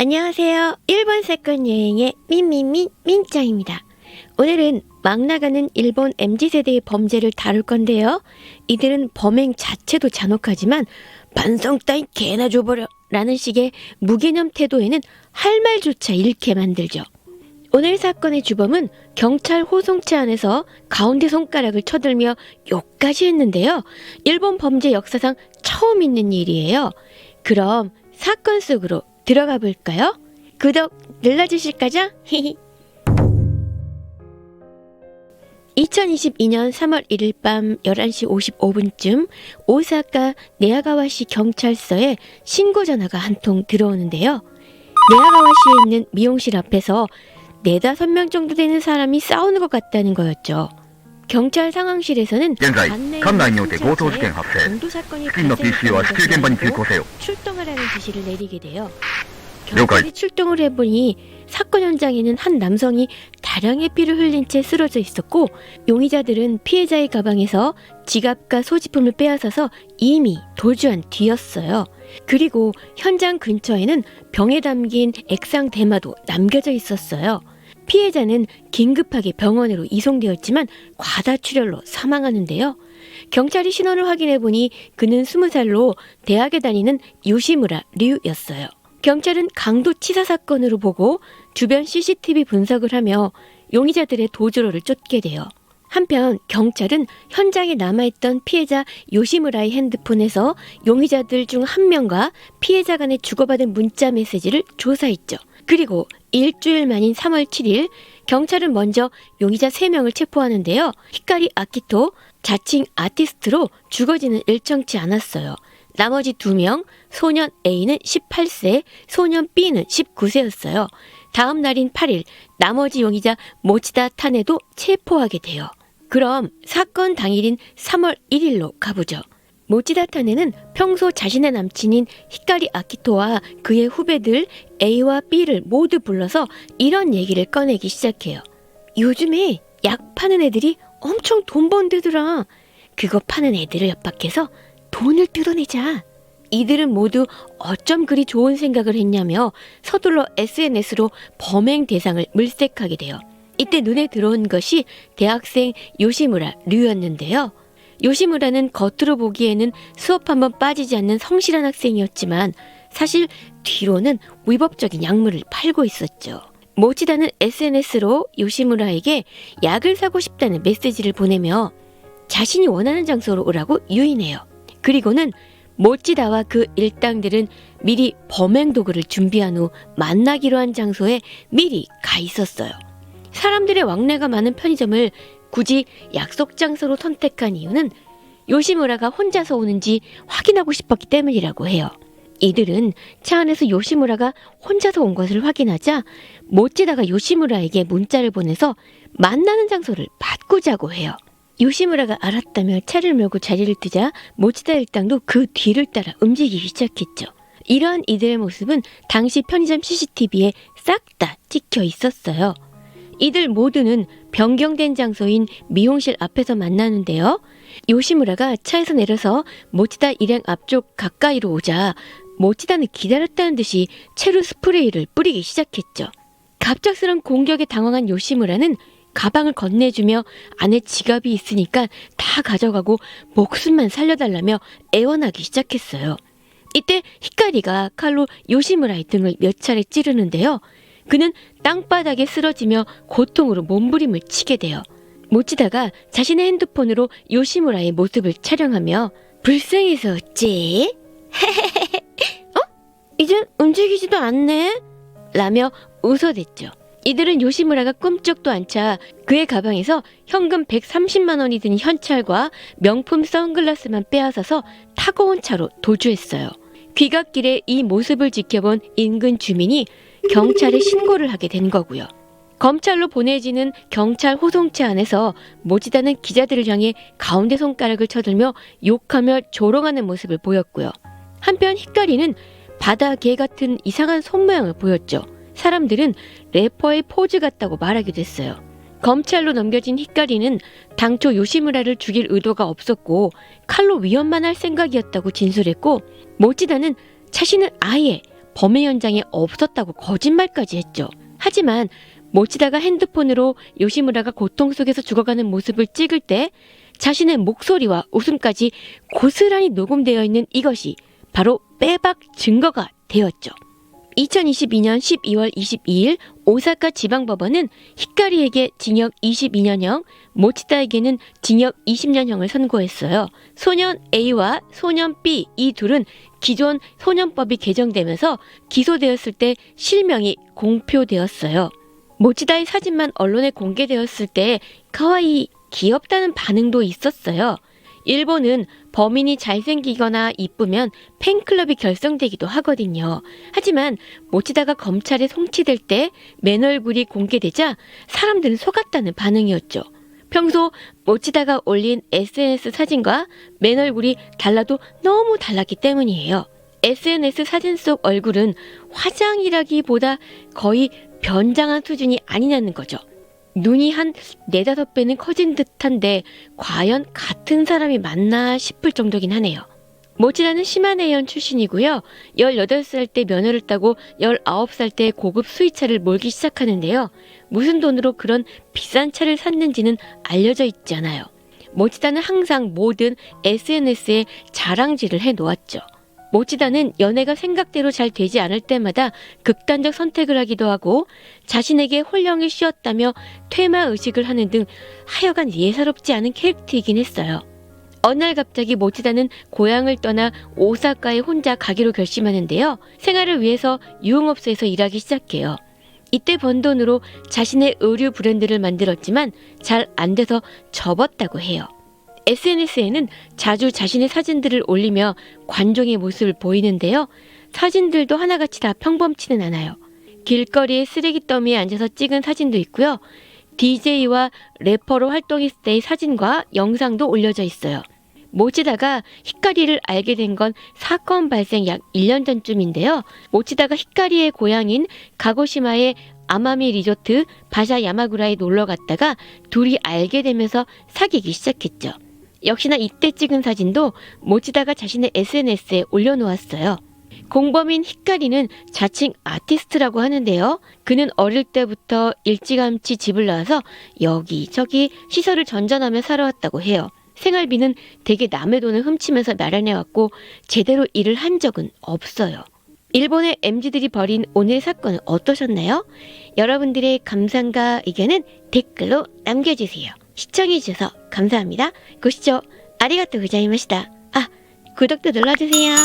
안녕하세요. 일본 사건 여행의 민짱입니다. 오늘은 막 나가는 일본 MZ세대의 범죄를 다룰 건데요. 이들은 범행 자체도 잔혹하지만 반성 따윈 개나 줘버려 라는 식의 무개념 태도에는 할 말조차 잃게 만들죠. 오늘 사건의 주범은 경찰 호송차 안에서 가운데 손가락을 쳐들며 욕까지 했는데요. 일본 범죄 역사상 처음 있는 일이에요. 그럼 사건 속으로 들어가 볼까요? 구독 눌러주실 거죠? 2022년 3월 1일 밤 11시 55분쯤 오사카 네아가와시 경찰서에 신고 전화가 한 통 들어오는데요. 네아가와시에 있는 미용실 앞에서 4~5명 정도 되는 사람이 싸우는 것 같다는 거였죠. 경찰 상황실에서는 現在、館内において強盗事件発生。 강도 사건이 付近の PC は至急現場に急行せよ。 출동하라는 지시를 내리게 돼요.了解。 경찰이 출동을 해보니 사건 현장에는 한 남성이 다량의 피를 흘린 채 쓰러져 있었고, 용의자들은 피해자의 가방에서 지갑과 소지품을 빼앗아서 이미 도주한 뒤였어요. 그리고 현장 근처에는 병에 담긴 액상 대마도 남겨져 있었어요. 피해자는 긴급하게 병원으로 이송되었지만 과다출혈로 사망하는데요. 경찰이 신원을 확인해보니 그는 20살로 대학에 다니는 요시무라 류였어요. 경찰은 강도 치사 사건으로 보고 주변 CCTV 분석을 하며 용의자들의 도주로를 쫓게 돼요. 한편 경찰은 현장에 남아있던 피해자 요시무라의 핸드폰에서 용의자들 중 한 명과 피해자 간에 주고받은 문자 메시지를 조사했죠. 그리고 일주일 만인 3월 7일 경찰은 먼저 용의자 3명을 체포하는데요. 히카리 아키토, 자칭 아티스트로 주거지는 일정치 않았어요. 나머지 2명, 소년 A는 18세, 소년 B는 19세였어요. 다음 날인 8일, 나머지 용의자 모치다 타네도 체포하게 돼요. 그럼 사건 당일인 3월 1일로 가보죠. 모치다 타네는 평소 자신의 남친인 히카리 아키토와 그의 후배들 A와 B를 모두 불러서 이런 얘기를 꺼내기 시작해요. 요즘에 약 파는 애들이 엄청 돈 번대더라. 그거 파는 애들을 협박해서 돈을 뜯어내자. 이들은 모두 어쩜 그리 좋은 생각을 했냐며 서둘러 SNS로 범행 대상을 물색하게 돼요. 이때 눈에 들어온 것이 대학생 요시무라 류였는데요. 요시무라는 겉으로 보기에는 수업 한번 빠지지 않는 성실한 학생이었지만 사실 뒤로는 위법적인 약물을 팔고 있었죠. 모치다는 SNS로 요시무라에게 약을 사고 싶다는 메시지를 보내며 자신이 원하는 장소로 오라고 유인해요. 그리고는 모치다와 그 일당들은 미리 범행 도구를 준비한 후 만나기로 한 장소에 미리 가 있었어요. 사람들의 왕래가 많은 편의점을 굳이 약속 장소로 선택한 이유는 요시무라가 혼자서 오는지 확인하고 싶었기 때문이라고 해요. 이들은 차 안에서 요시무라가 혼자서 온 것을 확인하자 모치다가 요시무라에게 문자를 보내서 만나는 장소를 바꾸자고 해요. 요시무라가 알았다며 차를 몰고 자리를 뜨자 모치다 일당도 그 뒤를 따라 움직이기 시작했죠. 이러한 이들의 모습은 당시 편의점 CCTV에 싹 다 찍혀 있었어요. 이들 모두는 변경된 장소인 미용실 앞에서 만나는데요. 요시무라가 차에서 내려서 모치다 일행 앞쪽 가까이로 오자 모치다는 기다렸다는 듯이 채로 스프레이를 뿌리기 시작했죠. 갑작스런 공격에 당황한 요시무라는 가방을 건네주며 안에 지갑이 있으니까 다 가져가고 목숨만 살려달라며 애원하기 시작했어요. 이때 히카리가 칼로 요시무라의 등을 몇 차례 찌르는데요. 그는 땅바닥에 쓰러지며 고통으로 몸부림을 치게 돼요. 모치다가 자신의 핸드폰으로 요시무라의 모습을 촬영하며 불쌍해서 어째? 이젠 움직이지도 않네? 라며 웃어댔죠. 이들은 요시무라가 꿈쩍도 안 차 그의 가방에서 현금 130만 원이 든 현찰과 명품 선글라스만 빼앗아서 타고 온 차로 도주했어요. 귀갓길에 이 모습을 지켜본 인근 주민이 경찰에 신고를 하게 된 거고요. 검찰로 보내지는 경찰 호송차 안에서 모치다는 기자들을 향해 가운데 손가락을 쳐들며 욕하며 조롱하는 모습을 보였고요. 한편 히카리는 바다 개 같은 이상한 손모양을 보였죠. 사람들은 래퍼의 포즈 같다고 말하기도 했어요. 검찰로 넘겨진 히카리는 당초 요시무라를 죽일 의도가 없었고 칼로 위협만 할 생각이었다고 진술했고, 모치다는 자신은 아예 범행 현장에 없었다고 거짓말까지 했죠. 하지만 모치다가 핸드폰으로 요시무라가 고통 속에서 죽어가는 모습을 찍을 때 자신의 목소리와 웃음까지 고스란히 녹음되어 있는 이것이 바로 빼박 증거가 되었죠. 2022년 12월 22일 오사카 지방법원은 히카리에게 징역 22년형, 모치다에게는 징역 20년형을 선고했어요. 소년 A와 소년 B 이 둘은 기존 소년법이 개정되면서 기소되었을 때 실명이 공표되었어요. 모치다의 사진만 언론에 공개되었을 때 카와이 귀엽다는 반응도 있었어요. 일본은 범인이 잘생기거나 이쁘면 팬클럽이 결성되기도 하거든요. 하지만 모치다가 검찰에 송치될 때 맨 얼굴이 공개되자 사람들은 속았다는 반응이었죠. 평소 모치다가 올린 SNS 사진과 맨 얼굴이 달라도 너무 달랐기 때문이에요. SNS 사진 속 얼굴은 화장이라기보다 거의 변장한 수준이 아니냐는 거죠. 눈이 한 4-5배는 커진 듯한데 과연 같은 사람이 맞나 싶을 정도긴 하네요. 모치다는 시마네현 출신이고요. 18살 때 면허를 따고 19살 때 고급 수입차를 몰기 시작하는데요. 무슨 돈으로 그런 비싼 차를 샀는지는 알려져 있지 않아요. 모치다는 항상 모든 SNS에 자랑질을 해놓았죠. 모치다는 연애가 생각대로 잘 되지 않을 때마다 극단적 선택을 하기도 하고 자신에게 홀령이 씌었다며 퇴마의식을 하는 등 하여간 예사롭지 않은 캐릭터이긴 했어요. 어느 날 갑자기 모치다는 고향을 떠나 오사카에 혼자 가기로 결심하는데요. 생활을 위해서 유흥업소에서 일하기 시작해요. 이때 번 돈으로 자신의 의류 브랜드를 만들었지만 잘 안 돼서 접었다고 해요. SNS에는 자주 자신의 사진들을 올리며 관종의 모습을 보이는데요. 사진들도 하나같이 다 평범치는 않아요. 길거리의 쓰레기 더미에 앉아서 찍은 사진도 있고요. DJ와 래퍼로 활동했을 때의 사진과 영상도 올려져 있어요. 모치다가 히카리를 알게 된 건 사건 발생 약 1년 전쯤인데요. 모치다가 히카리의 고향인 가고시마의 아마미 리조트 바샤 야마구라에 놀러 갔다가 둘이 알게 되면서 사귀기 시작했죠. 역시나 이때 찍은 사진도 모치다가 자신의 SNS에 올려놓았어요. 공범인 히카리는 자칭 아티스트라고 하는데요. 그는 어릴 때부터 일찌감치 집을 나와서 여기저기 시설을 전전하며 살아왔다고 해요. 생활비는 대개 남의 돈을 훔치면서 마련해왔고 제대로 일을 한 적은 없어요. 일본의 MZ들이 벌인 오늘의 사건은 어떠셨나요? 여러분들의 감상과 의견은 댓글로 남겨주세요. 시청해주셔서 감사합니다. 고시죠 아리가또 고자이마시다. 구독도 눌러주세요.